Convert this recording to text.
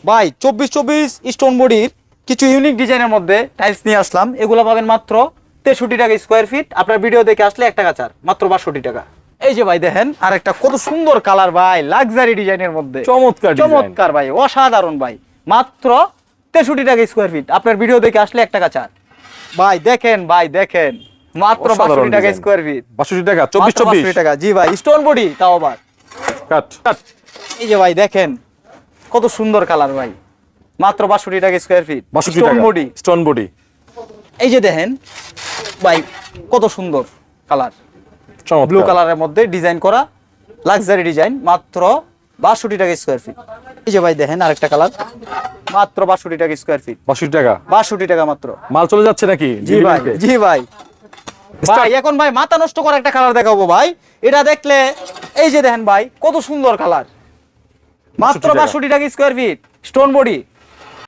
ভাই 24 স্টোন বডির কিছু ইউনিক ডিজাইনের মধ্যে টাইলস নিয়ে আসলাম। এগুলো পাবেন মাত্র 63 টাকা স্কোয়ার ফিট। আপনার ভিডিও দেখে আসলে 1 টাকা ছাড়, মাত্র 62 টাকা। এই যে ভাই দেখেন আর একটা কত সুন্দর কালার ভাই, লাক্সারি ডিজাইনের মধ্যে চমৎকার ডিজাইন। চমৎকার ভাই, অসাধারণ ভাই, মাত্র 63 টাকা স্কোয়ার ফিট। আপনার ভিডিও দেখে আসলে 1 টাকা ছাড়। ভাই দেখেন ভাই দেখেন, মাত্র অসাধারণ 62 টাকা ডিজাইন। Square feet. 62 টাকা, মাত্র 24 62 টাকা, জি ভাই, স্টোন বডি তাও আবার। কাট কাট। এই যে ভাই দেখেন কত সুন্দর কালার ভাই, মাত্র 62 টাকা স্কোয়ার ফিট, 62 স্টোন টাকা বডি। Stone body. এই যে দেখেন ভাই কত সুন্দর কালার, চমৎকার ব্লু কালারের মধ্যে ডিজাইন করা লাক্সারি ডিজাইন, মাত্র 62 টাকা স্কোয়ার ফিট। এই যে ভাই দেখেন আরেকটা কালার, মাত্র 62 টাকা স্কোয়ার ফিট, 62 টাকা। 62 টাকা মাত্র। মাল চলে যাচ্ছে নাকি? জি ভাই, জি ভাই। ভাই এখন ভাই মাথা নষ্ট করা একটা কালার দেখাবো ভাই, এটা দেখলে এই যে দেখেন ভাই কত সুন্দর কালার, মাত্র 62 টাকা। 62 টাকা স্কোয়ার ফিট, স্টোন বডি।